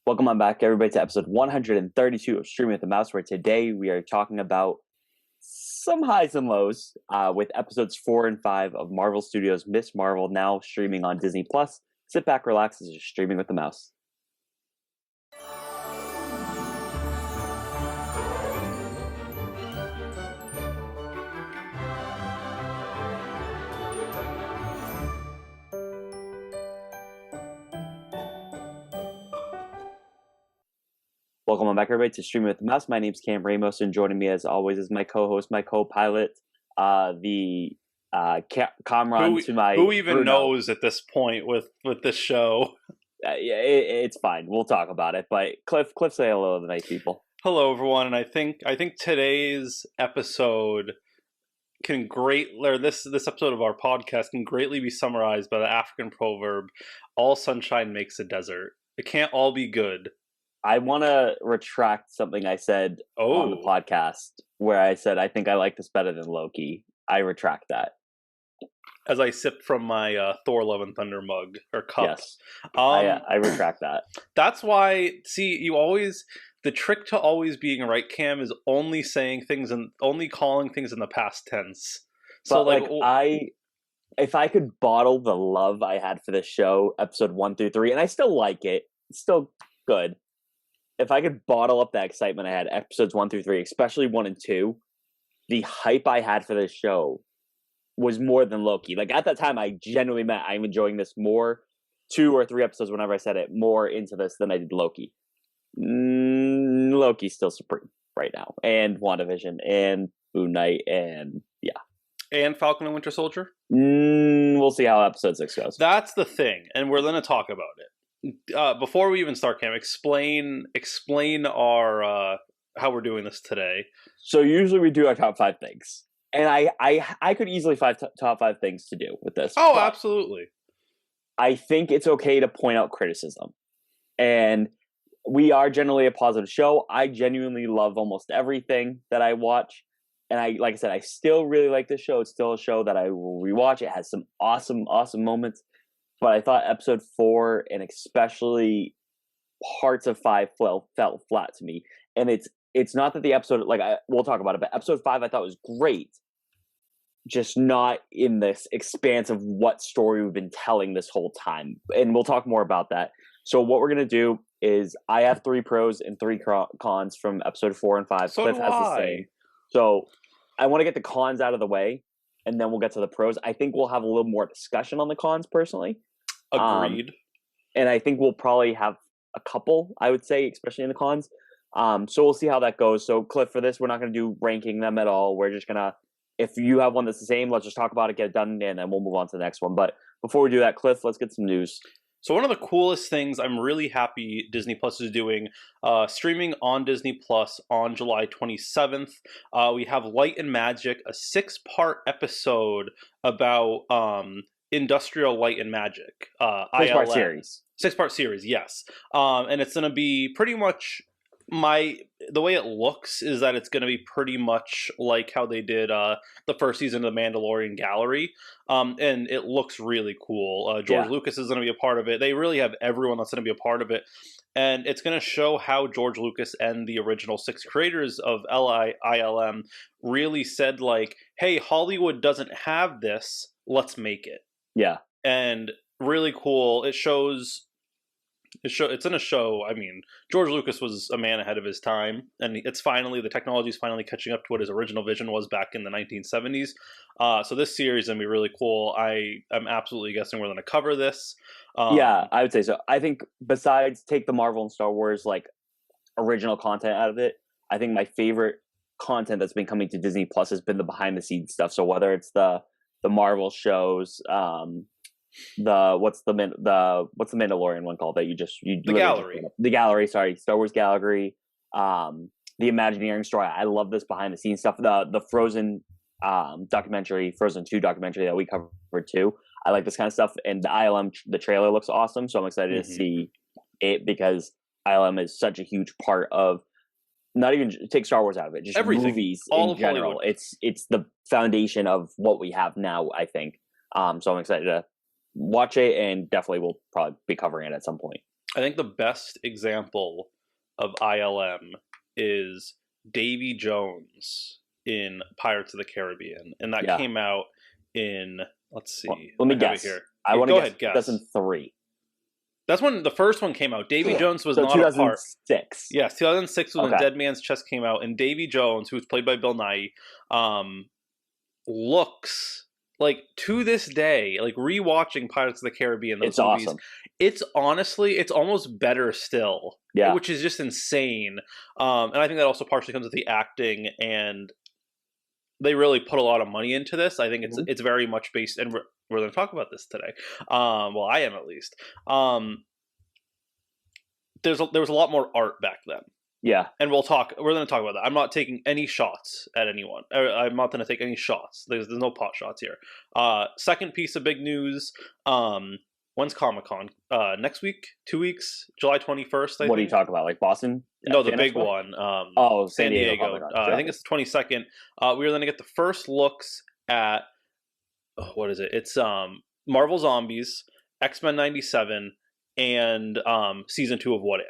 Welcome on back, everybody, to episode 132 of Streaming with the Mouse, where today we are talking about some highs and lows with episodes 4 and 5 of Marvel Studios' Miss Marvel, now streaming on Disney+. Sit back, relax, as you're streaming with the mouse. Welcome on back, everybody, to Streaming with the Mouse. My name's Cam Ramos, and joining me, as always, is my co-host, my co-pilot, the comrade to my who even Bruno. knows at this point with this show. Yeah, it's fine. We'll talk about it. But Cliff, say hello to the nice people. Hello, everyone, and I think today's episode this episode of our podcast can greatly be summarized by the African proverb: "All sunshine makes a desert." It can't all be good. I want to retract something I said on the podcast where I said I think I like this better than Loki. I retract that. As I sip from my Thor: Love and Thunder mug or cup. Yes, I retract that. That's why. See, the trick to always being right, Cam, is only saying things and only calling things in the past tense. So, if I could bottle the love I had for this show, episode 1 through 3, and I still like it, it's still good. If I could bottle up that excitement I had, episodes 1 through 3, especially 1 and 2, the hype I had for this show was more than Loki. Like, at that time, I genuinely meant I'm enjoying this more, 2 or 3 episodes, whenever I said it, more into this than I did Loki. Loki's still supreme right now. And WandaVision, and Moon Knight, and yeah. And Falcon and Winter Soldier? We'll see how episode 6 goes. That's the thing, and we're going to talk about it. Before we even start, Cam, explain our how we're doing this today. So usually we do our top 5 things, and I could easily find top 5 things to do with this. Oh, absolutely. I think it's okay to point out criticism, and we are generally a positive show. I genuinely love almost everything that I watch, and like I said, I still really like this show. It's still a show that I will rewatch. It has some awesome moments. But I thought episode 4 and especially parts of 5 felt flat to me. And it's not that the episode, we'll talk about it, but episode 5 I thought was great. Just not in this expanse of what story we've been telling this whole time. And we'll talk more about that. So what we're going to do is I have 3 pros and 3 cons from episode 4 and 5. So Cliff has the same. So I want to get the cons out of the way, and then we'll get to the pros. I think we'll have a little more discussion on the cons personally. Agreed. And I think we'll probably have a couple, I would say, especially in the cons. So we'll see how that goes. So Cliff, for this, we're not going to do ranking them at all. We're just going to, if you have one that's the same, let's just talk about it, get it done, and then we'll move on to the next one. But before we do that, Cliff, let's get some news. So one of the coolest things I'm really happy Disney Plus is doing, streaming on Disney Plus on July 27th, we have Light and Magic, a 6-part episode about Industrial Light and Magic. 6-part series. 6-part series, yes. And it's going to be pretty much the way it looks is that it's going to be pretty much like how they did the first season of the Mandalorian Gallery. And it looks really cool. George Lucas is going to be a part of it. They really have everyone that's going to be a part of it. And it's going to show how George Lucas and the original 6 creators of ILM really said, like, hey, Hollywood doesn't have this. Let's make it. Yeah. And really cool. It's in a show. I mean, George Lucas was a man ahead of his time, and the technology is finally catching up to what his original vision was back in the 1970s. So this series is going to be really cool. I'm absolutely guessing we're going to cover this. Yeah, I would say so. I think besides take the Marvel and Star Wars original content out of it, I think my favorite content that's been coming to Disney Plus has been the behind the scenes stuff. So whether it's the Marvel shows, what's the Mandalorian one called that the Gallery. The Gallery, sorry, Star Wars Gallery, the Imagineering story. I love this behind the scenes stuff. The Frozen documentary, Frozen 2 documentary that we covered too. I like this kind of stuff, and the ILM the trailer looks awesome, so I'm excited to see it because ILM is such a huge part of. Not even take Star Wars out of it, just everything. Movies all in general. Hollywood. It's the foundation of what we have now, I think. So I'm excited to watch it, and definitely we'll probably be covering it at some point. I think the best example of ILM is Davy Jones in Pirates of the Caribbean, and that Yeah. came out in, let's Well, see, let me I have guess. it here. I want to Go guess ahead, guess. 2003. That's when the first one came out. Davy Jones was So not a part. 2006. Yes, 2006 was when Okay. Dead Man's Chest came out, and Davy Jones, who was played by Bill Nye, looks like, to this day, like rewatching Pirates of the Caribbean, those It's movies, awesome. it's honestly, it's almost better still, Yeah. which is just insane. And I think that also partially comes with the acting, and they really put a lot of money into this. I think it's very much based, and we're going to talk about this today. Well, I am, at least. There was a lot more art back then. Yeah. And we're going to talk about that. I'm not taking any shots at anyone. I'm not going to take any shots. There's no pot shots here. Second piece of big news. When's Comic-Con? Next week? 2 weeks? July 21st, What are you talking about? Like Boston? No, the big one. San Diego. I think it's the 22nd. We're going to get the first looks at, what is it? It's Marvel Zombies, X-Men 97, and Season 2 of What If.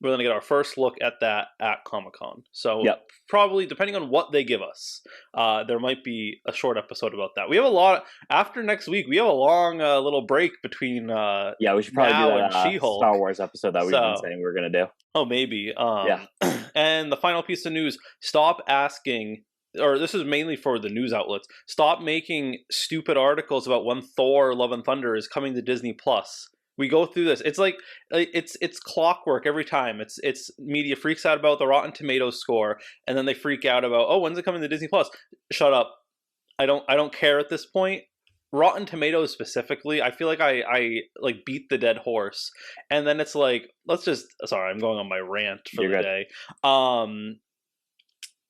We're going to get our first look at that at Comic-Con. So probably, depending on what they give us, there might be a short episode about that. We have a lot, after next week, we have a long little break between we should probably now do and that She-Hulk. Star Wars episode that we've been saying we were going to do. Oh, maybe. And the final piece of news, stop asking, or this is mainly for the news outlets, stop making stupid articles about when Thor Love and Thunder is coming to Disney Plus. We go through this. It's like it's clockwork every time. It's media freaks out about the Rotten Tomatoes score, and then they freak out about, oh, when's it coming to Disney Plus? Shut up. I don't care at this point. Rotten Tomatoes specifically, I feel like I like beat the dead horse, and then it's like, sorry, I'm going on my rant for the day.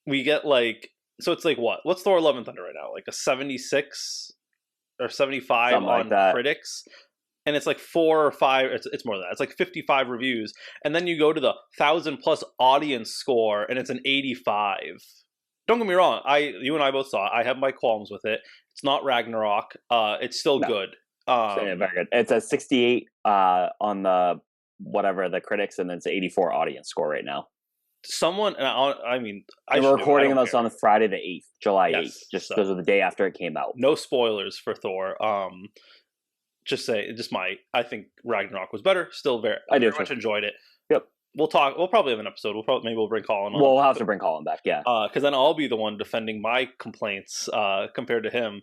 We get like, so it's like, what's Thor Love and Thunder right now? Like a 76 or 75 something on like critics. And it's like 4 or 5, it's more than that. It's like 55 reviews. And then you go to the 1,000+ audience score, and it's an 85. Don't get me wrong. You and I both saw it. I have my qualms with it. It's not Ragnarok. It's still good. Very good. It's a 68 on the critics, and then it's an 84 audience score right now. Someone, we're recording this on Friday the 8th, July 8th, just because of the day after it came out. No spoilers for Thor. I think Ragnarok was better. Still very much enjoyed it. Yep. We'll probably have an episode. Maybe we'll bring Colin on. We'll have to bring Colin back, yeah. Because then I'll be the one defending my complaints compared to him.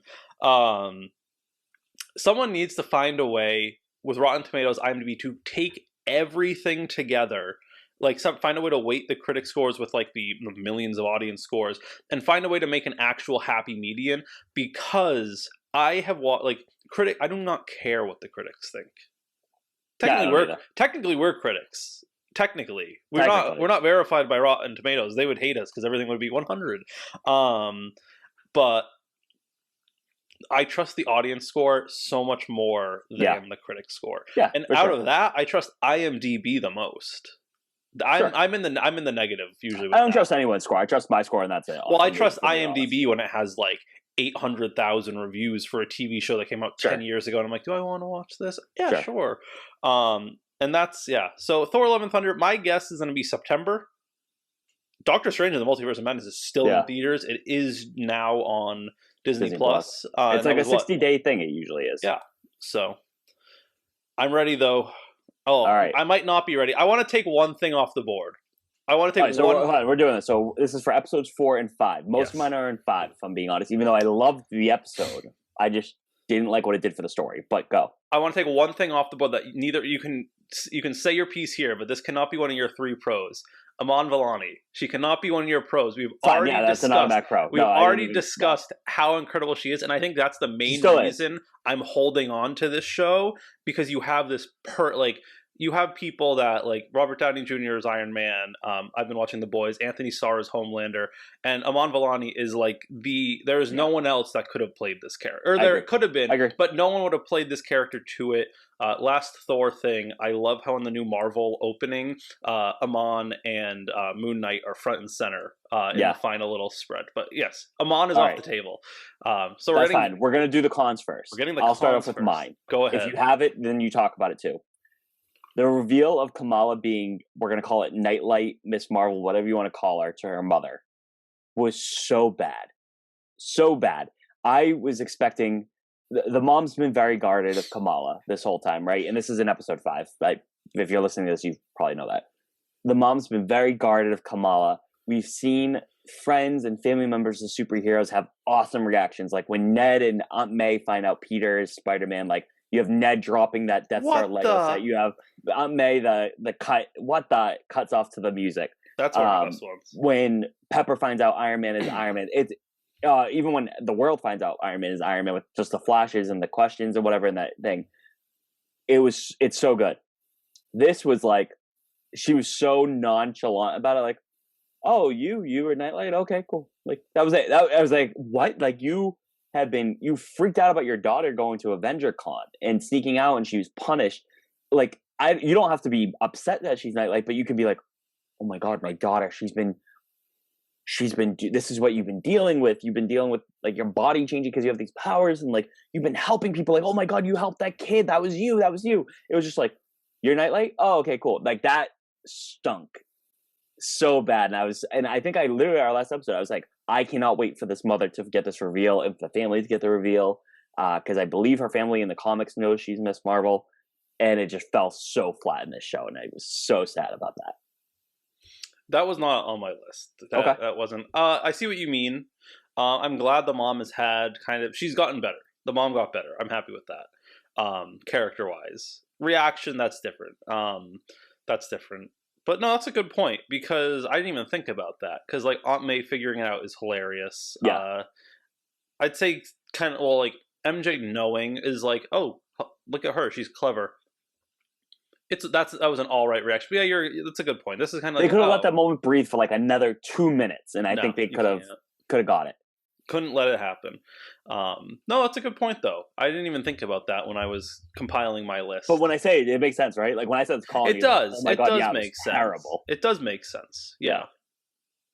Someone needs to find a way with Rotten Tomatoes, IMDb, to take everything together. Like, find a way to weight the critic scores with like the millions of audience scores, and find a way to make an actual happy median. Because I have I do not care what the critics think. Technically we're critics. Technically, we're not verified by Rotten Tomatoes. They would hate us because everything would be 100. But I trust the audience score so much more than the critic score. Yeah, and out of that, I trust IMDb the most. I'm in the negative usually. I don't trust anyone's score. I trust my score, and that's it. Well, I trust IMDb when it has like 800,000 reviews for a TV show that came out 10 years ago, and I'm like, do I want to watch this? Yeah, sure. And that's, so Thor Love and Thunder, my guess is going to be September. Doctor Strange and the Multiverse of Madness is still in theaters. It is now on Disney Plus. It's like a 60-day thing, it usually is. Yeah, so I'm ready, though. All right. I might not be ready. I want to take one thing off the board. I want to take one. We're doing this. So this is for episodes 4 and 5. Most of mine are in 5, if I'm being honest. Even though I loved the episode, I just didn't like what it did for the story. But go. I want to take one thing off the board that you can say your piece here, but this cannot be one of your 3 pros. Aman Vellani. She cannot be one of your pros. We've already discussed how incredible she is, and I think that's the main reason I'm holding on to this show, because you have this you have people that, like, Robert Downey Jr. is Iron Man. I've been watching The Boys. Anthony Starr is Homelander. And Aman Vellani is like there is no one else that could have played this character. Or there could have been, but no one would have played this character to it. Last Thor thing, I love how in the new Marvel opening, Aman and Moon Knight are front and center in the final little spread. But yes, Aman is off the table. So that's fine. We're going to do the cons first. We're getting I'll start off with mine. Go ahead. If you have it, then you talk about it too. The reveal of Kamala being, we're gonna call it Nightlight, Miss Marvel, whatever you want to call her, to her mother, was so bad, so bad. I was expecting the mom's been very guarded of Kamala this whole time, right? And this is in episode 5. But if you're listening to this, you probably know that the mom's been very guarded of Kamala. We've seen friends and family members of superheroes have awesome reactions, like when Ned and Aunt May find out Peter is Spider-Man. Like you have Ned dropping that Death Star Lego set. You have Aunt May the cuts off to the music. That's one of the best ones. When Pepper finds out Iron Man is Iron Man, it's even when the world finds out Iron Man is Iron Man with just the flashes and the questions and whatever in that thing. It's so good. This was like, she was so nonchalant about it, like, oh, you were Nightlight? Okay, cool. Like that was it. I was like, what? Like you freaked out about your daughter going to Avenger Con and sneaking out, and she was punished. Like you don't have to be upset that she's Nightlight, but you can be like, oh my god, my daughter, she's been this is what you've been dealing with. You've been dealing with like your body changing because you have these powers, and like you've been helping people. Like, oh my god, you helped that kid. That was you. It was just like, you're Nightlight? Oh, okay, cool. Like that stunk so bad. And I think I literally, our last episode, I was like, I cannot wait for this mother to get this reveal, and the family to get the reveal, because I believe her family in the comics knows she's Miss Marvel, and it just fell so flat in this show, and I was so sad about that. That was not on my list. That wasn't. I see what you mean. I'm glad the mom has had she's gotten better. The mom got better. I'm happy with that. Character-wise. Reaction, that's different. That's different. But no, that's a good point, because I didn't even think about that. Because like Aunt May figuring it out is hilarious. Yeah. I'd say like MJ knowing is like, oh, look at her, she's clever. That was an all right reaction. But yeah, that's a good point. This is kind of like, they could have let that moment breathe for like another 2 minutes, and I think they could have got it. Couldn't let it happen. No, that's a good point, though. I didn't even think about that when I was compiling my list. But when I say it makes sense, right? Like when I said it's calling, it does. Like, oh my God, does make sense. Terrible. It does make sense. Yeah.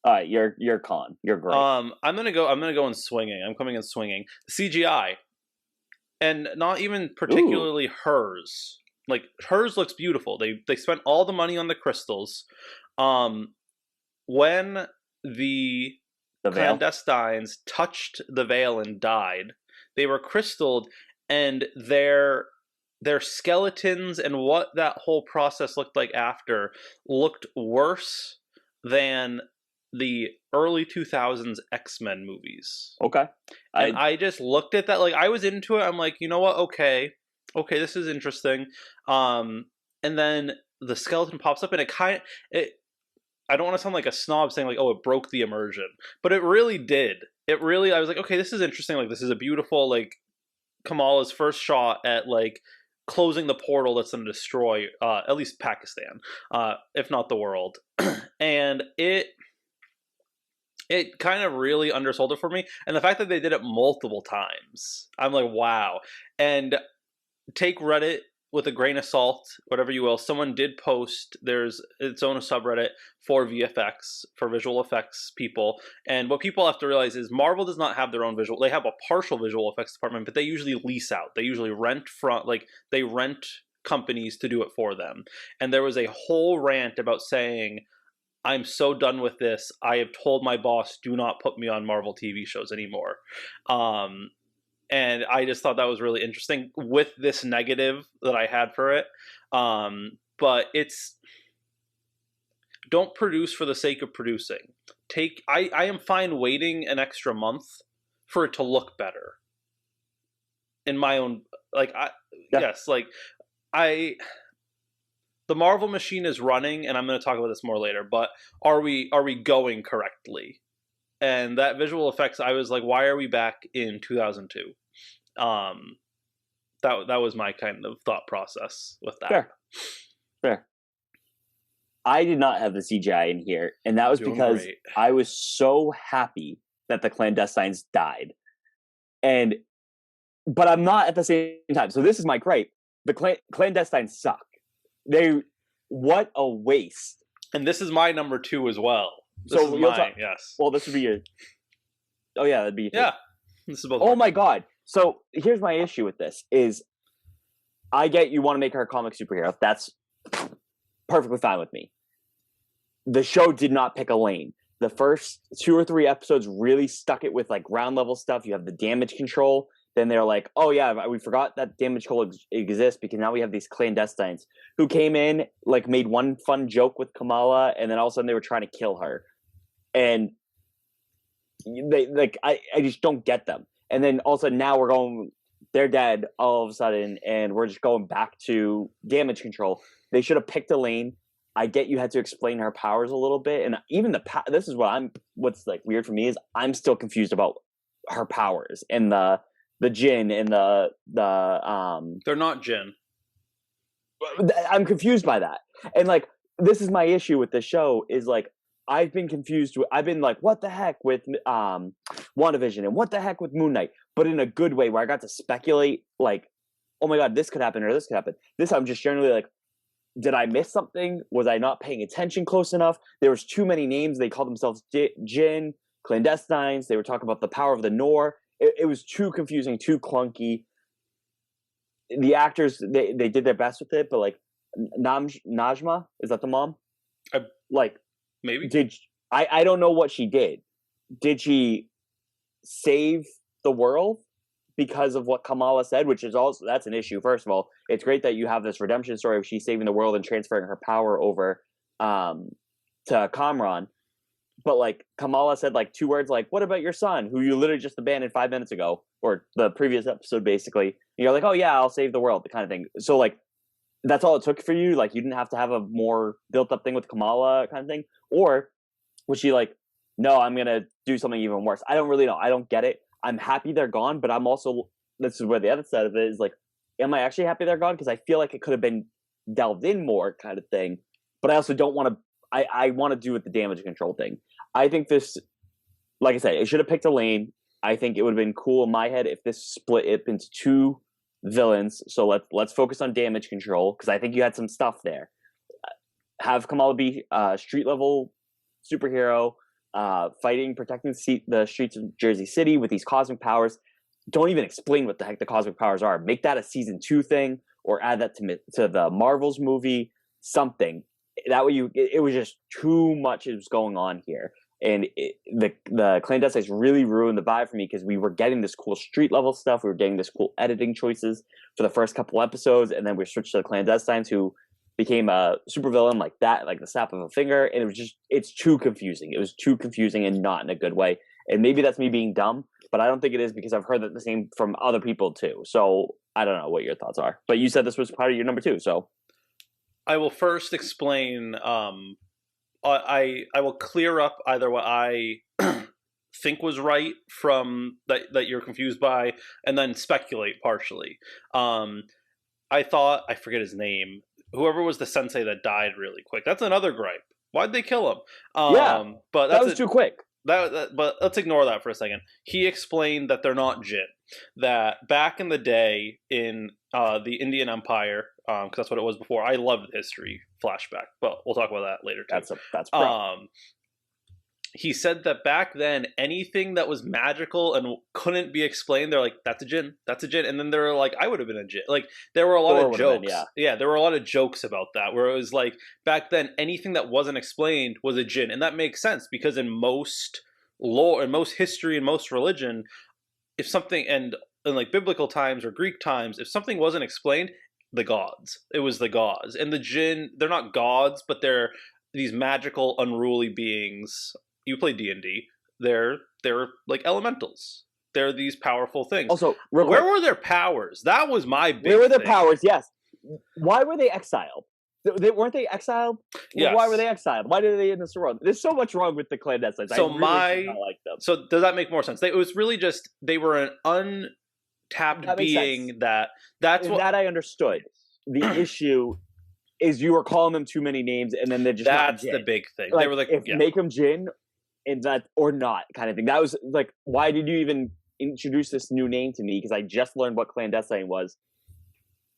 All right, you're con. You're great. I'm gonna go in swinging. I'm coming in swinging. CGI, and not even particularly hers. Like hers looks beautiful. They spent all the money on the crystals. When the clandestines touched the veil and died, they were crystalled, and their skeletons and what that whole process looked like after looked worse than the early 2000s X-Men movies. Okay. And I just looked at that, like I was into it. I'm like, you know what? Okay, this is interesting. And then the skeleton pops up, and I don't want to sound like a snob saying like, oh, it broke the immersion, but it really did. I was like, okay, this is interesting. Like, this is a beautiful, like, Kamala's first shot at like closing the portal that's going to destroy at least Pakistan, if not the world. And it kind of really undersold it for me. And the fact that they did it multiple times, I'm like, wow. And take Reddit with a grain of salt, whatever you will. Someone did post, there's its own subreddit for VFX, for visual effects people. And what people have to realize is Marvel does not have their own visual. They have a partial visual effects department, but they usually lease out. They usually rent they rent companies to do it for them. And there was a whole rant about saying, I'm so done with this. I have told my boss, do not put me on Marvel TV shows anymore. And I just thought that was really interesting with this negative that I had for it. But don't produce for the sake of producing. I am fine waiting an extra month for it to look better. In my own, yes, the Marvel machine is running, and I'm going to talk about this more later, but are we going correctly? And that visual effects, I was like, why are we back in 2002? That was my kind of thought process with that. Fair. I did not have the CGI in here, and that was because I was so happy that the clandestines died. But I'm not at the same time. So this is my gripe. The clandestines suck. What a waste. And this is my number 2 as well. Yes. Well, this would be your. Oh yeah, that'd be. Yeah. This is both. Oh my God. So here's my issue with this: is I get you want to make her a comic superhero. That's perfectly fine with me. The show did not pick a lane. The first 2 or 3 episodes really stuck it with like ground level stuff. You have the damage control. Then they're like, oh yeah, we forgot that damage control exists because now we have these clandestines who came in, like made one fun joke with Kamala, and then all of a sudden they were trying to kill her. And they like I just don't get them. And then all of a sudden now they're dead all of a sudden, and we're just going back to damage control. They should have picked a lane. I get you had to explain her powers a little bit, and even this is what's like weird for me is I'm still confused about her powers and the Jinn and They're not Jinn. I'm confused by that. And like this is my issue with the show is like I've been confused. I've been like, what the heck with WandaVision and what the heck with Moon Knight, but in a good way where I got to speculate like, oh my god, this could happen or this could happen. This I'm just generally like, did I miss something? Was I not paying attention close enough? There was too many names. They called themselves Jinn, clandestines. They were talking about the power of the Nor. It was too confusing, too clunky. The actors, they did their best with it, but like Najma, is that the mom? Like maybe I don't know what she did. Did she save the world because of what Kamala said, which is also that's an issue. First of all, it's great that you have this redemption story of she's saving the world and transferring her power over to Kamran. But like Kamala said like 2 words like, what about your son, who you literally just abandoned 5 minutes ago, or the previous episode basically. And you're like, oh yeah, I'll save the world, the kind of thing. So like that's all it took for you? Like you didn't have to have a more built up thing with Kamala kind of thing? Or was she like, no, I'm gonna do something even worse? I don't really know. I don't get it. I'm happy they're gone, but I'm also, this is where the other side of it is like, am I actually happy they're gone? Because I feel like it could have been delved in more kind of thing. But I also don't want to, I want to do with the damage control thing. I think this, like I said, it should have picked a lane. I think it would have been cool in my head if this split it into 2 villains. So let's focus on damage control, because I think you had some stuff there. Have Kamala be street level superhero, fighting, protecting the streets of Jersey City with these cosmic powers. Don't even explain what the heck the cosmic powers are. Make that a season 2 thing, or add that to the Marvels movie. Something that way. It was just too much is going on here, and the clandestines really ruined the vibe for me, because we were getting this cool street level stuff. We were getting this cool editing choices for the first couple episodes, and then we switched to the clandestines, who became a supervillain like that, like the snap of a finger. And it was just, it's too confusing. It was too confusing, and not in a good way. And maybe that's me being dumb, but I don't think it is, because I've heard that the same from other people too. So I don't know what your thoughts are, but you said this was part of your number 2. So I will first explain. I will clear up either what I think was right from that you're confused by, and then speculate partially. I thought, I forget his name, whoever was the sensei that died really quick. That's another gripe. Why'd they kill him? Yeah, but that was too quick. But let's ignore that for a second. He explained that they're not Jinn. That back in the day in the Indian Empire, because that's what it was before. I loved the history flashback, but we'll talk about that later too. That's pro. He said that back then, anything that was magical and couldn't be explained, they're like, that's a Jinn, that's a Jinn. And then they're like, I would have been a Jinn. Like, there were a lot of jokes. Yeah, there were a lot of jokes about that, where it was like, back then, anything that wasn't explained was a Jinn. And that makes sense, because in most lore, in most history, in most religion, if something, and in like biblical times or Greek times, if something wasn't explained, the gods. It was the gods. And the Jinn, they're not gods, but they're these magical, unruly beings. You play D&D. They're like elementals. They're these powerful things. Also, where were their powers? That was my big Where were their thing. powers? Yes. Why were they exiled? Weren't they exiled? Yes. Why were they exiled? Why did they in this world? There's so much wrong with the clandestines. So I really don't like them. So does that make more sense? It was really just they were an untapped being. That's what I understood. The issue is you were calling them too many names, and then they're just that's not the big thing. Like, they were like, make them Jinn, and that or not kind of thing. That was like, why did you even introduce this new name to me? Because I just learned what clandestine was.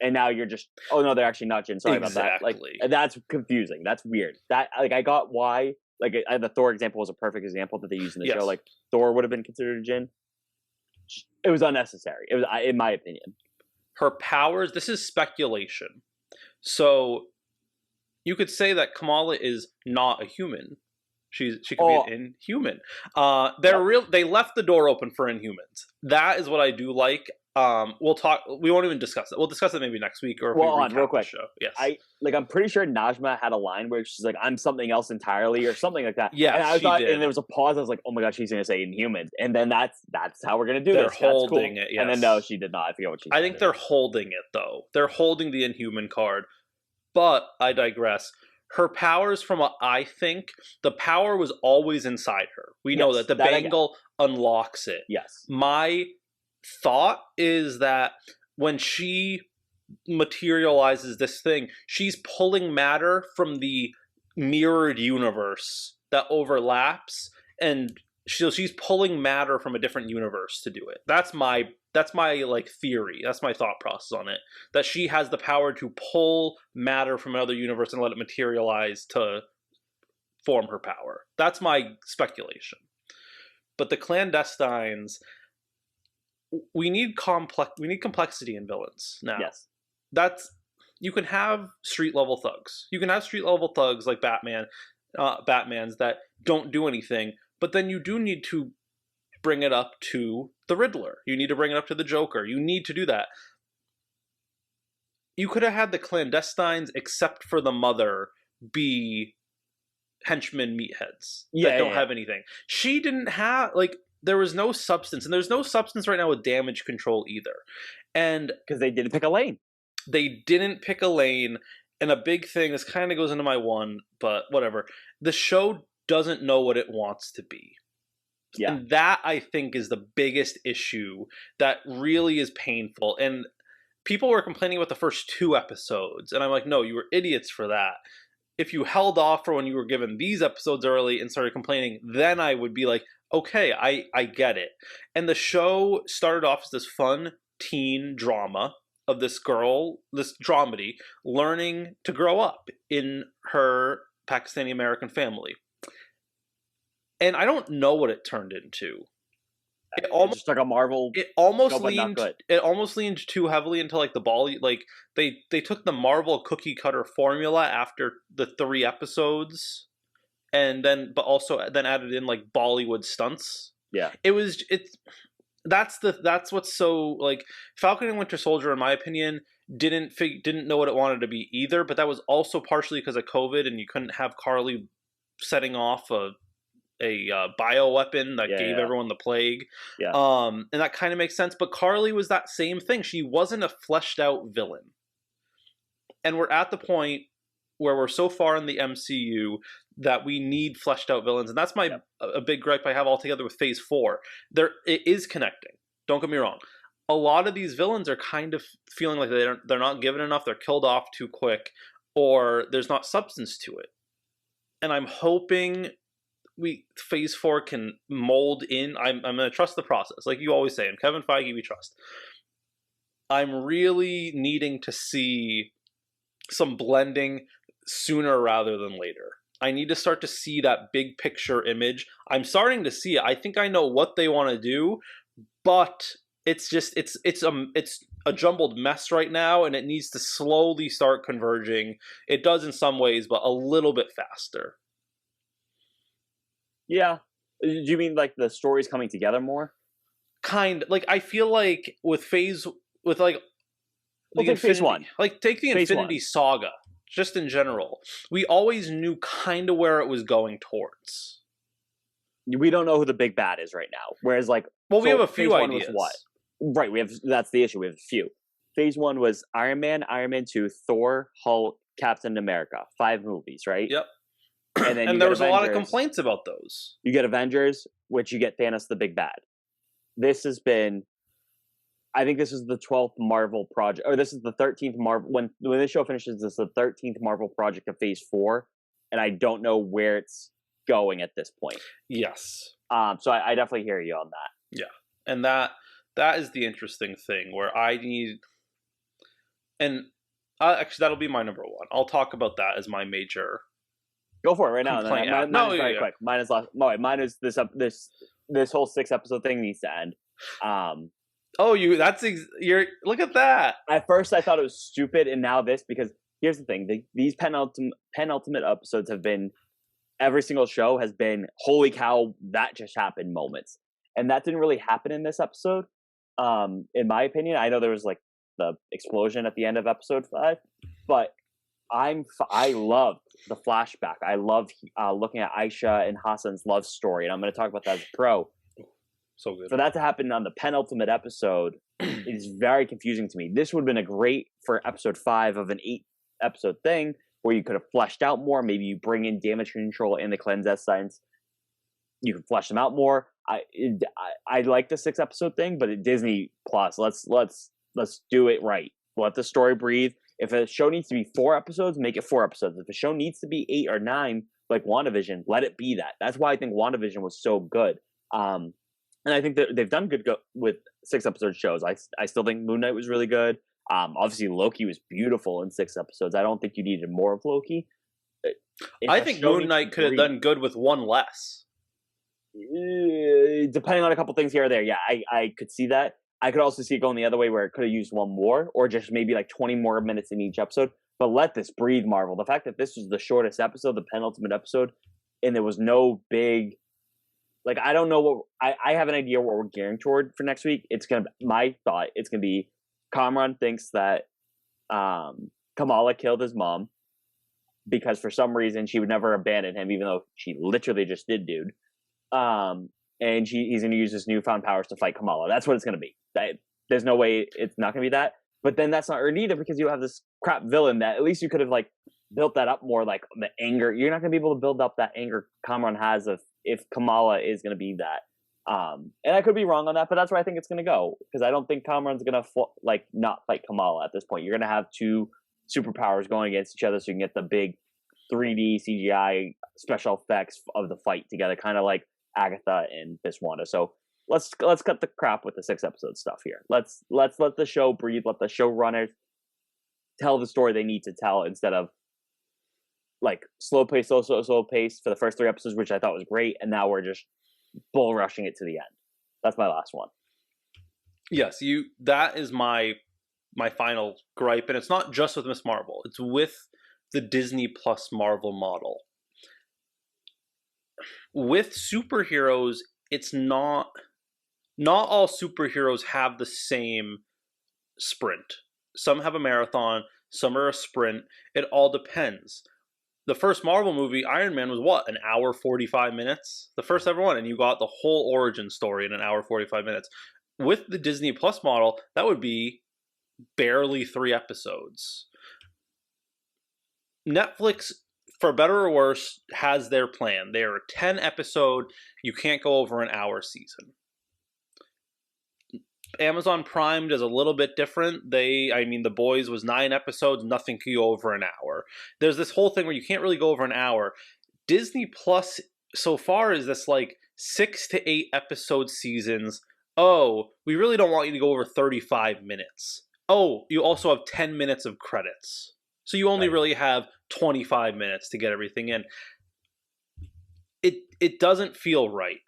And now you're just, oh no, they're actually not Jinn. Sorry about that. Like, that's confusing. That's weird. That like I got why. Like the Thor example was a perfect example that they used in the show. Like Thor would have been considered a Jinn. It was unnecessary. It was, in my opinion. Her powers. This is speculation. So you could say that Kamala is not a human. She could be Oh, an Inhuman. yep. They left the door open for Inhumans. That is what I do like. We'll talk. We won't even discuss it. We'll discuss it maybe next week or if Well, we on real recap the quick. show. Yes. I'm pretty sure Najma had a line where she's like, "I'm something else entirely" or something like that. Yes, and I she thought, did. and there was a pause. I was like, "Oh my god, she's gonna say Inhumans," and then that's how we're gonna do They're this. That's cool. holding it. Yes. And then no, she did not. I forget what she said. I think they're holding it though. They're holding the Inhuman card. But I digress. Her powers, from what I think, the power was always inside her. We know Yes, that the that I get. bangle unlocks it. Yes. My thought is that when she materializes this thing, she's pulling matter from the mirrored universe that overlaps, and she's pulling matter from a different universe to do it. That's my like theory. That's my thought process on it. That she has the power to pull matter from another universe and let it materialize to form her power. That's my speculation. But the clandestines, we need complexity in villains now. Yes. That's, you can have street level thugs. You can have street level thugs like Batman's that don't do anything, but then you do need to bring it up to the Riddler. You need to bring it up to the Joker. You need to do that. You could have had the clandestines, except for the mother, be henchmen meatheads that don't have anything. She didn't have, like, there was no substance, and there's no substance right now with damage control either. And because they didn't pick a lane. They didn't pick a lane, and a big thing, this kind of goes into my one, but whatever. The show doesn't know what it wants to be. Yeah. And that, I think, is the biggest issue that really is painful. And people were complaining about the first 2 episodes, and I'm like, no, you were idiots for that. If you held off for when you were given these episodes early and started complaining, then I would be like, okay, I get it. And the show started off as this fun teen drama of this girl, this dramedy, learning to grow up in her Pakistani American family. And I don't know what it turned into. It almost just like a Marvel. It almost leaned. It almost leaned too heavily into like the Bolly. Like they took the Marvel cookie cutter formula after the 3 episodes, and then then added in like Bollywood stunts. Yeah, that's what's so like Falcon and Winter Soldier, in my opinion, didn't know what it wanted to be either. But that was also partially because of COVID, and you couldn't have Carly setting off a bioweapon that gave everyone the plague. Yeah. And that kind of makes sense. But Carly was that same thing. She wasn't a fleshed out villain. And we're at the point where we're so far in the MCU that we need fleshed out villains. And that's a big gripe I have altogether with Phase 4. It is connecting. Don't get me wrong. A lot of these villains are kind of feeling like they're not given enough, they're killed off too quick, or there's not substance to it. And I'm hoping Phase 4 can mold in. I'm going to trust the process, like you always say. And Kevin Feige, we trust. I'm really needing to see some blending sooner rather than later. I need to start to see that big picture image. I'm starting to see it. I think I know what they want to do, but it's just it's a jumbled mess right now, and it needs to slowly start converging. It does in some ways, but a little bit faster. Yeah. Do you mean like the stories coming together more? Kind. Like, I feel like with Phase 1. Like, take the Infinity Saga, just in general. We always knew kind of where it was going towards. We don't know who the big bad is right now. Whereas, like... Well, we have a few ideas. What? Right, that's the issue. We have a few. Phase 1 was Iron Man 2, Thor, Hulk, Captain America. 5 movies, right? Yep. And then there was a lot of complaints about those. You get Avengers, which you get Thanos the big bad. This has been... I think this is the 12th Marvel project, or this is the 13th Marvel. When this show finishes, this is the 13th Marvel project of Phase 4, and I don't know where it's going at this point. Yes. So I definitely hear you on that. Yeah, and that is the interesting thing where I need, and actually that'll be my number 1. I'll talk about that as my major. Go for it right now. Mine is very quick. Mine is this whole 6 episode thing needs to end. Look at that. At first I thought it was stupid, and now this, because here's the thing: these penultimate episodes have been, every single show has been, holy cow, that just happened moments, and that didn't really happen in this episode. In my opinion, I know there was like the explosion at the end of episode 5, but I love the flashback. I love looking at Aisha and Hassan's love story, and I'm going to talk about that as a pro. So good. For that to happen on the penultimate episode is very confusing to me. This would have been a great for episode 5 of an 8-episode thing where you could have fleshed out more. Maybe you bring in damage control and the cleanse science. You can flesh them out more. I like the 6-episode thing, but at Disney Plus, let's do it right. Let the story breathe. If a show needs to be 4 episodes, make it 4 episodes. If a show needs to be 8 or 9, like WandaVision, let it be that. That's why I think WandaVision was so good. And I think that they've done good with 6-episode shows. I still think Moon Knight was really good. Obviously, Loki was beautiful in 6 episodes. I don't think you needed more of Loki. I think Moon Knight could have done good with 1 less. Depending on a couple things here or there, yeah, I could see that. I could also see it going the other way where it could have used 1 more, or just maybe like 20 more minutes in each episode. But let this breathe, Marvel. The fact that this was the shortest episode, the penultimate episode, and there was no big, like, I don't know what, I have an idea what we're gearing toward for next week. It's gonna, my thought, it's gonna be Kamran thinks that Kamala killed his mom because for some reason she would never abandon him, even though she literally just did, dude. And he's going to use his newfound powers to fight Kamala. That's what it's going to be. There's no way it's not going to be that. But then that's not earned either because you have this crap villain that at least you could have like built that up more, like the anger. You're not going to be able to build up that anger Kamran has if Kamala is going to be that. And I could be wrong on that, but that's where I think it's going to go because I don't think Kamran's going to not fight Kamala at this point. You're going to have 2 superpowers going against each other, so you can get the big 3D CGI special effects of the fight together, kind of like Agatha and this Wanda. So let's cut the crap with the 6-episode stuff here. Let's let the show breathe. Let the showrunners tell the story they need to tell instead of like slow pace for the first 3 episodes, which I thought was great, and now we're just bull rushing it to the end. That's my last one. Yes, that is my final gripe, and it's not just with Miss Marvel. It's with the Disney Plus Marvel model. With superheroes, it's not all superheroes have the same sprint. Some have a marathon, some are a sprint. It all depends. The first Marvel movie, Iron Man, was what, an hour 45 minutes? The first ever one, and you got the whole origin story in an hour 45 minutes. With the Disney Plus model, that would be barely 3 episodes. Netflix, for better or worse, has their plan. They are a 10-episode, you can't go over an hour season. Amazon Prime does a little bit different. The Boys was 9 episodes, nothing could go over an hour. There's this whole thing where you can't really go over an hour. Disney Plus, so far, is this like 6 to 8 episode seasons. Oh, we really don't want you to go over 35 minutes. Oh, you also have 10 minutes of credits. So you only really have 25 minutes to get everything in. It doesn't feel right.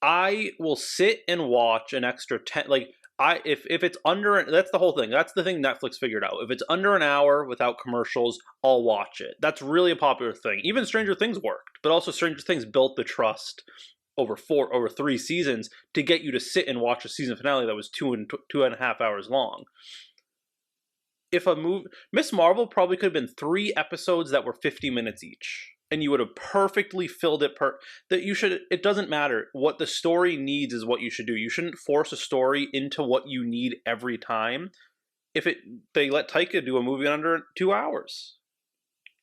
I will sit and watch an extra 10, if it's under, that's the whole thing. That's the thing Netflix figured out. If it's under an hour without commercials, I'll watch it. That's really a popular thing. Even Stranger Things worked, but also Stranger Things built the trust over 3 seasons to get you to sit and watch a season finale that was 2.5 hours long. If a movie, Miss Marvel probably could have been 3 episodes that were 50 minutes each, and you would have perfectly filled it. It doesn't matter what the story needs is what you should do. You shouldn't force a story into what you need every time. They let Taika do a movie in under 2 hours.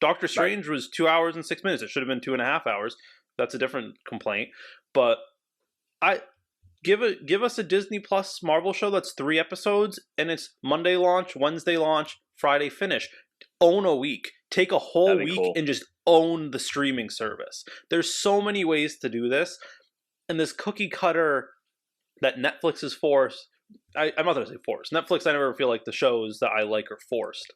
Doctor Strange was 2 hours and 6 minutes. It should have been 2.5 hours. That's a different complaint. But give us a Disney Plus Marvel show that's 3 episodes, and it's Monday launch, Wednesday launch, Friday finish. Own a week. Take a whole week cool. And just own the streaming service. There's so many ways to do this, and this cookie cutter that Netflix is forced. I'm not going to say forced. Netflix, I never feel like the shows that I like are forced.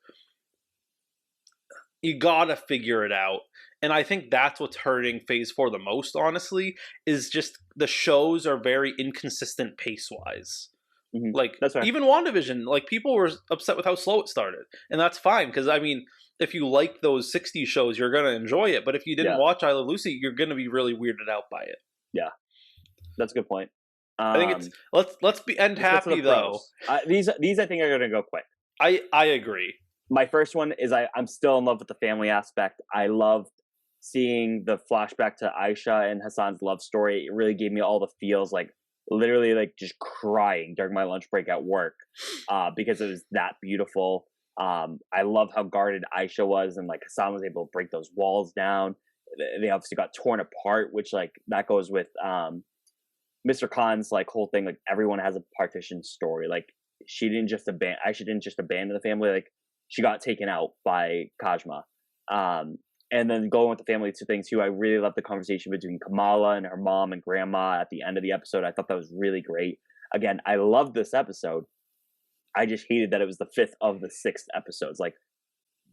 You gotta figure it out. And I think that's what's hurting Phase 4 the most, honestly, is just the shows are very inconsistent pace-wise. Like That's fair. even WandaVision, like people were upset with how slow it started, and that's fine because I mean, if you like those '60s shows, you're gonna enjoy it. But if you didn't Yeah, watch I Love Lucy, you're gonna be really weirded out by it. yeah, that's a good point. I think it's let's be end Let's get to the happy though. pros. These I think are gonna go quick. I agree. My first one is I'm still in love with the family aspect. I loved seeing the flashback to Aisha and Hassan's love story. It really gave me all the feels, like literally like just crying during my lunch break at work, because it was that beautiful. I love how guarded Aisha was, and like Hassan was able to break those walls down. They obviously got torn apart, which like that goes with Mr. Khan's like whole thing. Like everyone has a partition story. Like she didn't just abandon. Aisha didn't just abandon the family. Like she got taken out by Kajma. And then going with the family to things too, I really love the conversation between Kamala and her mom and grandma at the end of the episode. I thought that was really great. Again, I loved this episode. I just hated that it was the fifth of the sixth episodes. Like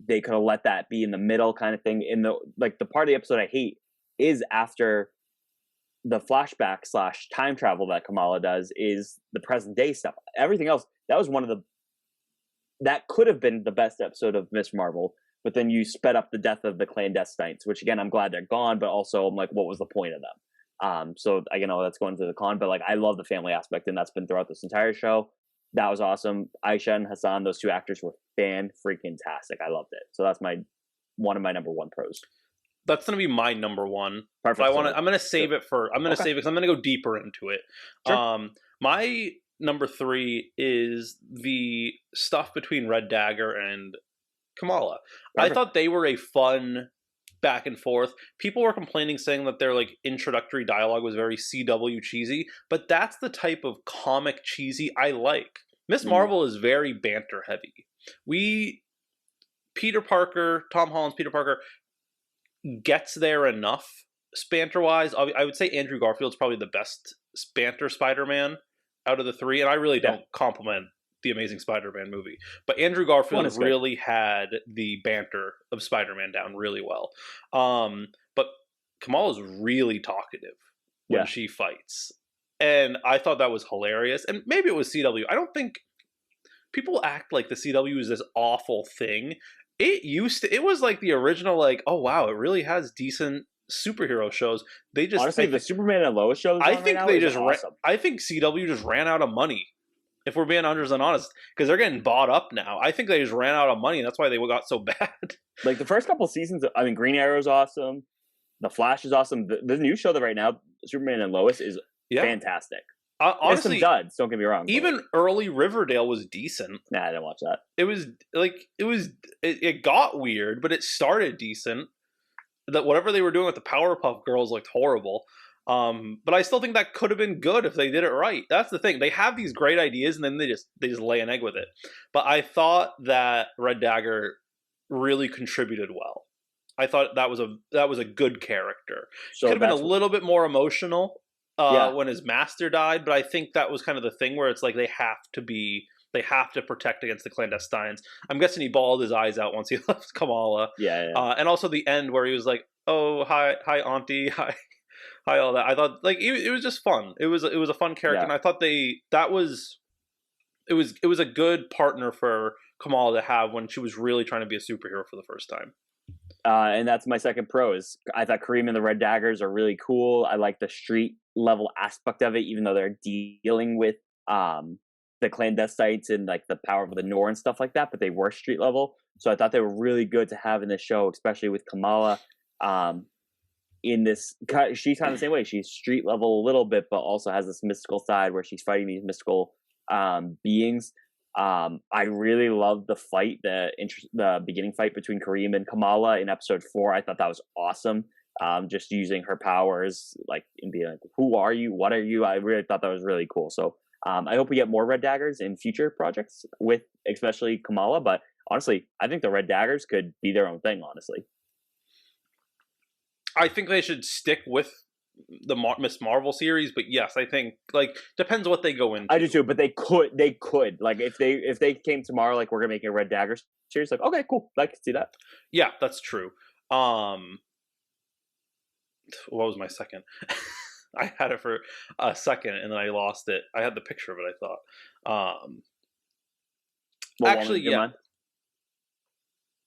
they could have let that be in the middle kind of thing. In the like the part of the episode I hate is after the flashback slash time travel that Kamala does is the present day stuff. Everything else, that was one of the that could have been the best episode of Miss Marvel, but then you sped up the death of the clandestines, which again I'm glad they're gone, but also I'm like, what was the point of them? So I know that's going to the con, but like I love the family aspect, and that's been throughout this entire show. That was awesome. Aisha and Hassan, those two actors were fan freaking tastic. I loved it. So that's one of my number one pros. That's gonna be my number one. Perfect. But I'm gonna save it for. I'm gonna save it because I'm gonna go deeper into it. Sure. My number three is the stuff between Red Dagger and Kamala. Perfect. I thought they were a fun back and forth. People were complaining, saying that their like introductory dialogue was very CW cheesy, but that's the type of comic cheesy I like. Miss Marvel is very banter heavy. Tom Holland's Peter Parker gets there enough banter wise. I would say Andrew Garfield's probably the best banter Spider-Man out of the three, and I really don't compliment the Amazing Spider-Man movie, but Andrew Garfield really had the banter of Spider-Man down really well. But Kamala's really talkative when she fights, and I thought that was hilarious. And maybe it was CW. I don't think people act like the CW is this awful thing. It was like the original, like, oh wow, it really has decent superhero shows. They just honestly, the Superman and Lois shows. I think they just awesome. I think CW just ran out of money. If we're being 100% honest, because they're getting bought up now. I think they just ran out of money, and that's why they got so bad. Like the first couple of seasons, I mean, Green Arrow's awesome. The Flash is awesome. The new show that right now, Superman and Lois, is fantastic. Honestly, some duds. Don't get me wrong. Even early Riverdale was decent. Nah, I didn't watch that. It got weird, but it started decent. That whatever they were doing with the Powerpuff Girls looked horrible. But I still think that could have been good if they did it right. That's the thing. They have these great ideas, and then they just lay an egg with it. But I thought that Red Dagger really contributed well. I thought that was a good character. So could have been a little bit more emotional when his master died, but I think that was kind of the thing where it's like they have to protect against the clandestines. I'm guessing he bawled his eyes out once he left Kamala. And also the end where he was like, "Oh, hi, auntie, hi, all that." I thought like it was just fun. It was a fun character, and I thought it was a good partner for Kamala to have when she was really trying to be a superhero for the first time. And that's my second pro. Is I thought Kareem and the Red Daggers are really cool. I like the street level aspect of it, even though they're dealing with the clandestines and like the power of the Nor and stuff like that, but they were street level. So I thought they were really good to have in this show, especially with Kamala. In this, she's kind of the same way. She's street level a little bit, but also has this mystical side where she's fighting these mystical beings. I really loved the fight, the beginning fight between Kareem and Kamala in episode 4. I thought that was awesome. Just using her powers, like, and being like, "Who are you? What are you?" I really thought that was really cool. So I hope we get more Red Daggers in future projects with especially Kamala. But honestly, I think the Red Daggers could be their own thing. Honestly, I think they should stick with the Miss Marvel series, but yes, I think like depends what they go into. I do too, but they could like if they came tomorrow, like we're gonna make a Red Dagger series, like okay, cool, I can see that. Yeah, that's true. What was my second? I had it for a second and then I lost it. I had the picture of it, I thought. What one was Actually, in your yeah. mind?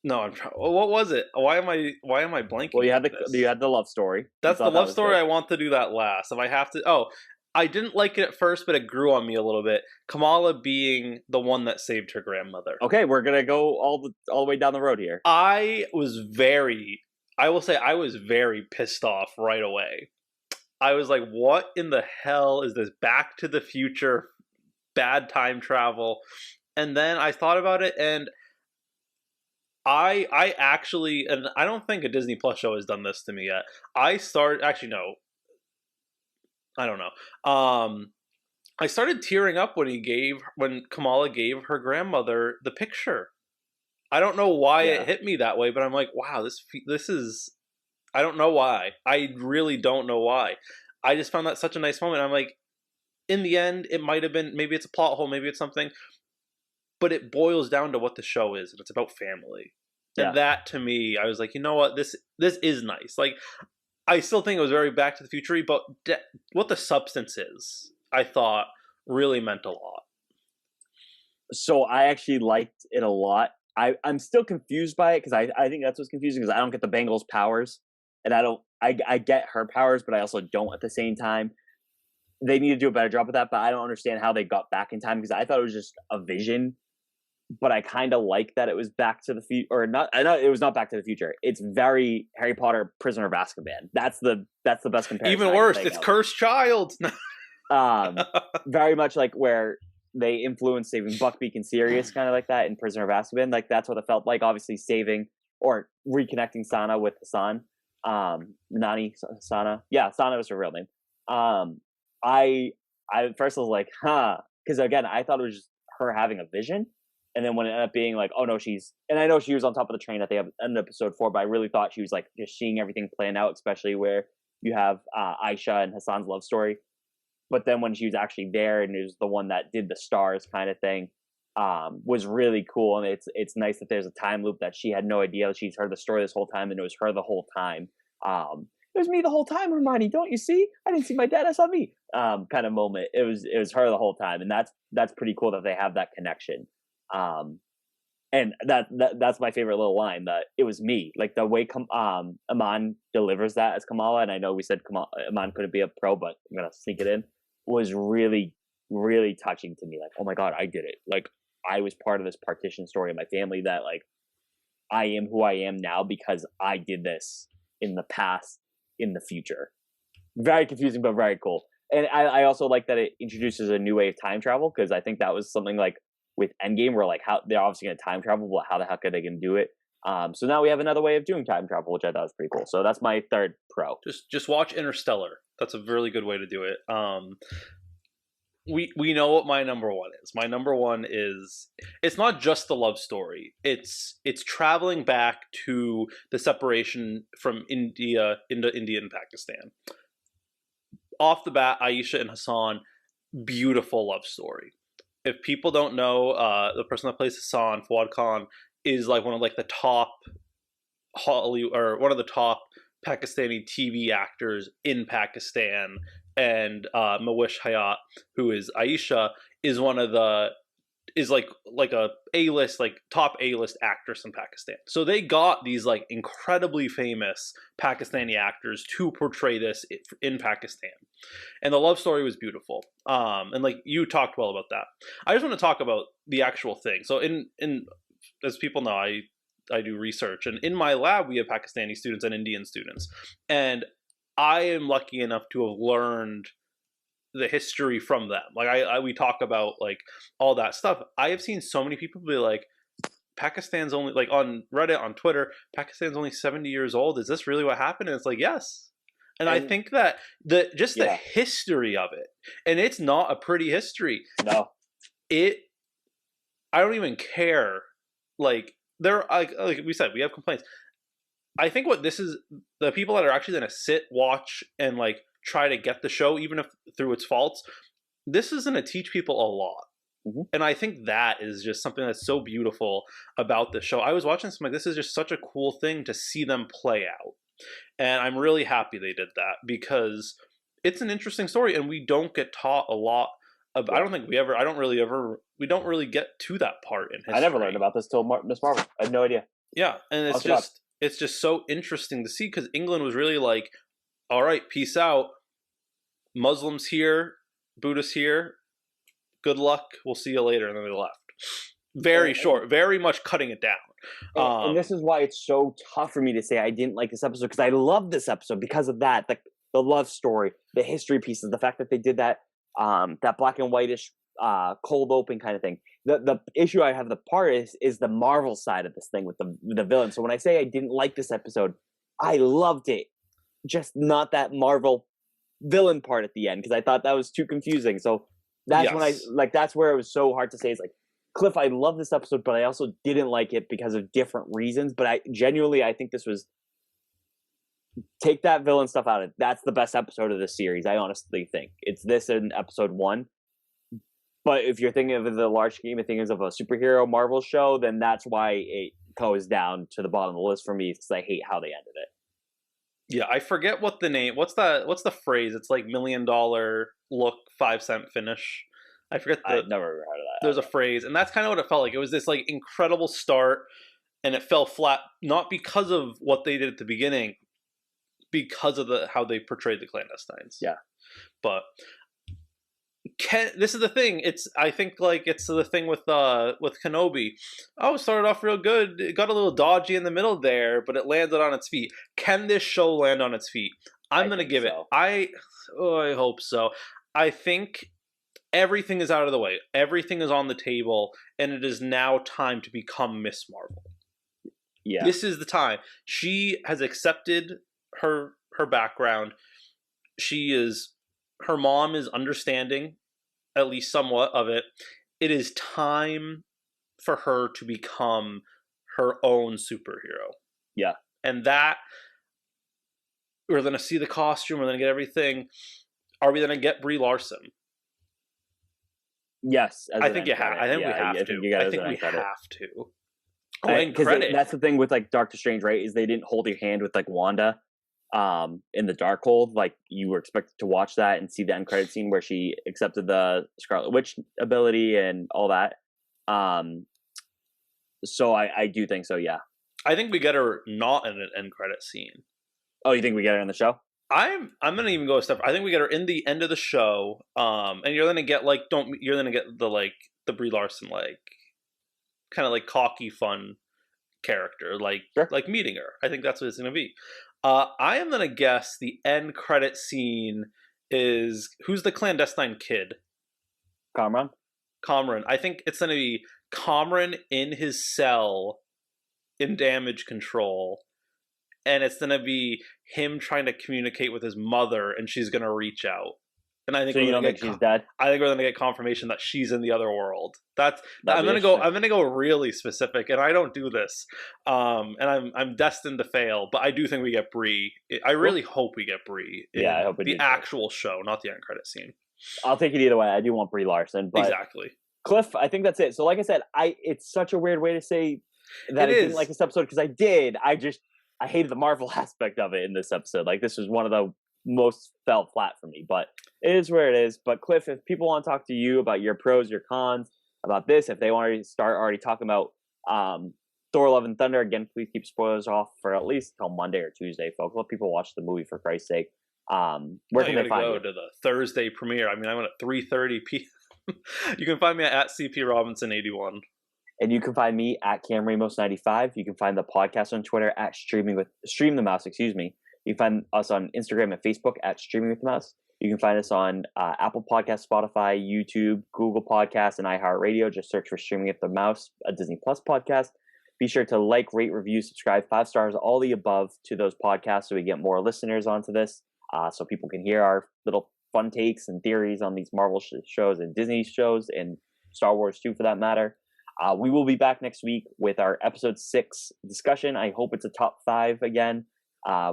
No, I'm trying. What was it? Why am I Well, blanking you on had the this? you had the love story. You That's the thought that love was good. story. I want to do that last. If I have to, I didn't like it at first, but it grew on me a little bit. Kamala being the one that saved her grandmother. Okay, we're gonna go all the way down the road here. I was very, I will say, I was very pissed off right away. I was like, what in the hell is this Back to the Future bad time travel? And then I thought about it, and I actually, and I don't think a Disney Plus show has done this to me yet. Actually, no, I don't know. I started tearing up when Kamala gave her grandmother the picture. I don't know why it Yeah. hit me that way, but I'm like, wow, this is. I don't know why. I really don't know why. I just found that such a nice moment. I'm like, in the end, it might have been, maybe it's a plot hole, maybe it's something, but it boils down to what the show is, and it's about family. And Yeah. that to me, I was like, you know what, this is nice. Like, I still think it was very Back to the Future, but what the substance is, I thought really meant a lot. So I actually liked it a lot. I'm still confused by it because I think that's what's confusing because I don't get the Bengals powers, and I get her powers, but I also don't at the same time. They need to do a better job with that, but I don't understand how they got back in time because I thought it was just a vision. But I kind of like that it was Back to the Future, or not. I know it was not Back to the Future. It's very Harry Potter, Prisoner of Azkaban. That's the best comparison. Even worse, it's Cursed Child. Um, very much like where they influenced saving Buckbeak and Sirius, kind of like that in Prisoner of Azkaban. Like that's what it felt like. Obviously, saving or reconnecting Sana with Hassan. Nani Sana. Yeah, Sana was her real name. Um, I at first was like, huh, because again, I thought it was just her having a vision, and then when it ended up being like, oh no, and I know she was on top of the train at the end of episode 4, but I really thought she was like just seeing everything planned out, especially where you have Aisha and Hassan's love story. But then when she was actually there and it was the one that did the stars kind of thing, was really cool. And it's nice that there's a time loop that she had no idea that she's heard the story this whole time and it was her the whole time. It was me the whole time, Hermione. Don't you see? I didn't see my dad. I saw me. Kind of moment. It was her the whole time, and that's pretty cool that they have that connection. And that's my favorite little line. That it was me. Like the way Aman delivers that as Kamala, and I know we said Aman couldn't be a pro, but I'm gonna sneak it in. Was really really touching to me. Like, oh my god, I did it. Like I was part of this partition story of my family. That like I am who I am now because I did this in the past, in the future. Very confusing, but very cool. And I also like that it introduces a new way of time travel because I think that was something like with Endgame where like how they're obviously going to time travel, but how the heck are they going to do it? So now we have another way of doing time travel, which I thought was pretty cool. So that's my third pro. Just watch Interstellar. That's a really good way to do it. We know what my number one is. My number one is, it's not just the love story. It's traveling back to the separation from India into India and Pakistan. Off the bat, Aisha and Hassan, beautiful love story. If people don't know, the person that plays Hassan, Fawad Khan, is like one of like the top Hollywood or one of the top Pakistani TV actors in Pakistan, and Mawish Hayat, who is Aisha, is one of the is like a list, like top A-list actress in Pakistan. So they got these like incredibly famous Pakistani actors to portray this in Pakistan, and the love story was beautiful. And like you talked well about that. I just want to talk about the actual thing. So in as people know, I do research, and in my lab we have Pakistani students and Indian students, and I am lucky enough to have learned the history from them. Like we talk about like all that stuff. I have seen so many people be like, Pakistan's only, like on Reddit, on Twitter, Pakistan's only 70 years old. Is this really what happened? And it's like, yes. And I think that the history of it, and it's not a pretty history. No. I don't even care. Like there, like we said, we have complaints. I think what this is, the people that are actually going to sit, watch, and like try to get the show, even if through its faults, this is going to teach people a lot. Mm-hmm. And I think that is just something that's so beautiful about the show. I was watching something like, this is just such a cool thing to see them play out. And I'm really happy they did that, because it's an interesting story, and we don't get taught a lot of. I Yeah. don't think we ever. I don't really ever. We don't really get to that part in history. I never learned about this till Miss Marvel. I had no idea. Yeah, and it's just so interesting to see because England was really like, all right, peace out. Muslims here, Buddhists here. Good luck. We'll see you later, and then they left. Very short, very much cutting it down. And this is why it's so tough for me to say I didn't like this episode, because I love this episode because of that, the love story, the history pieces, the fact that they did that that black and whitish cold open kind of thing. The issue I have the part is the Marvel side of this thing with the villain. So when I say I didn't like this episode, I loved it, just not that Marvel villain part at the end, because I thought that was too confusing. So that's when I that's where it was so hard to say. It's like, Cliff, I love this episode, but I also didn't like it because of different reasons. But I think this was, take that villain stuff out of it. That's the best episode of the series. I honestly think it's this in episode 1. But if you're thinking of the large scheme of things of a superhero Marvel show, then that's why it goes down to the bottom of the list for me, because I hate how they ended it. Yeah, I forget what the name. What's the phrase? It's like $1 million look, 5-cent finish. I forget. I've never heard of that. There's a phrase, and that's kind of what it felt like. It was this like incredible start, and it fell flat, not because of what they did at the beginning, because of how they portrayed the clandestines. Yeah, but this is the thing. I think like it's the thing with Kenobi. Oh, it started off real good. It got a little dodgy in the middle there, but it landed on its feet. Can this show land on its feet? I'm gonna give it. I hope so. I think everything is out of the way. Everything is on the table, and it is now time to become Miss Marvel. Yeah, this is the time. She has accepted her background. Her mom is understanding, at least somewhat of it. It is time for her to become her own superhero. Yeah. And that, we're going to see the costume, we're going to get everything. Are we going to get Brie Larson? Yes. I think we have to. I think we have to. Oh, and credit. That's the thing with like Doctor Strange, right? Is they didn't hold your hand with like Wanda in the Darkhold. Like you were expected to watch that and see the end credit scene where she accepted the Scarlet Witch ability and all that. So I do think so. Yeah, I think we get her not in an end credit scene. Oh, you think we get her in the show? I'm gonna even go a step. I think we get her in the end of the show. And you're gonna get you're gonna get the Brie Larson kind of like cocky fun character, sure. Like meeting her. I think that's what it's gonna be. I am gonna guess the end credit scene is who's the clandestine kid? Kamran. I think it's gonna be Kamran in his cell in damage control, and it's gonna be him trying to communicate with his mother, and she's gonna reach out. And I think you don't think she's dead? I think we're gonna get confirmation that she's in the other world. I'm gonna go really specific, and I don't do this. And I'm destined to fail, but I do think we get Brie. I really hope we get Brie. Yeah, I hope the actual show, not the end credit scene. I'll take it either way. I do want Brie Larson, but exactly. Cliff, I think that's it. So, like I said, it's such a weird way to say that I didn't like this episode, because I did. I hated the Marvel aspect of it in this episode. Like, this was one of the most fell flat for me, but it is where it is. But Cliff, if people want to talk to you about your pros, your cons about this, if they want to start already talking about Thor: Love and Thunder, again, please keep spoilers off for at least till Monday or Tuesday, folks. Let people watch the movie, for Christ's sake. Where can they find you? To the Thursday premiere. I mean, I went at 3:30 p.m. You can find me at CP Robinson 81. And you can find me at Cam Ramos 95. You can find the podcast on Twitter at Stream the Mouse. You can find us on Instagram and Facebook at Streaming with the Mouse. You can find us on Apple Podcasts, Spotify, YouTube, Google Podcasts, and iHeartRadio. Just search for Streaming with the Mouse, a Disney Plus podcast. Be sure to like, rate, review, subscribe, 5 stars, all the above to those podcasts, so we get more listeners onto this, so people can hear our little fun takes and theories on these Marvel shows and Disney shows and Star Wars too, for that matter. We will be back next week with our episode 6 discussion. I hope it's a top 5 again.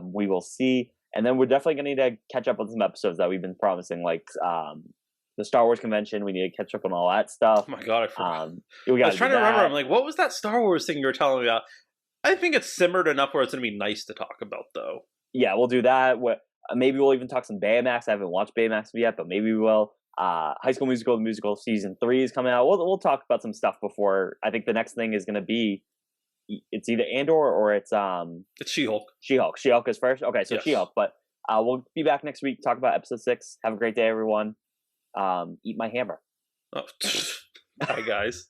We will see. And then we're definitely going to need to catch up on some episodes that we've been promising, like the Star Wars convention. We need to catch up on all that stuff. Oh my God, I forgot. I was trying to remember. I'm like, what was that Star Wars thing you were telling me about? I think it's simmered enough where it's going to be nice to talk about, though. Yeah, we'll do that. Maybe we'll even talk some Baymax. I haven't watched Baymax yet, but maybe we will. High School Musical, the musical season 3 is coming out. We'll talk about some stuff before. I think the next thing is going to be, it's either Andor or it's She-Hulk. She-Hulk is first. Okay, so Yes. She-Hulk. But we'll be back next week, talk about episode 6. Have a great day, everyone. Eat my hammer. Oh. Bye, guys.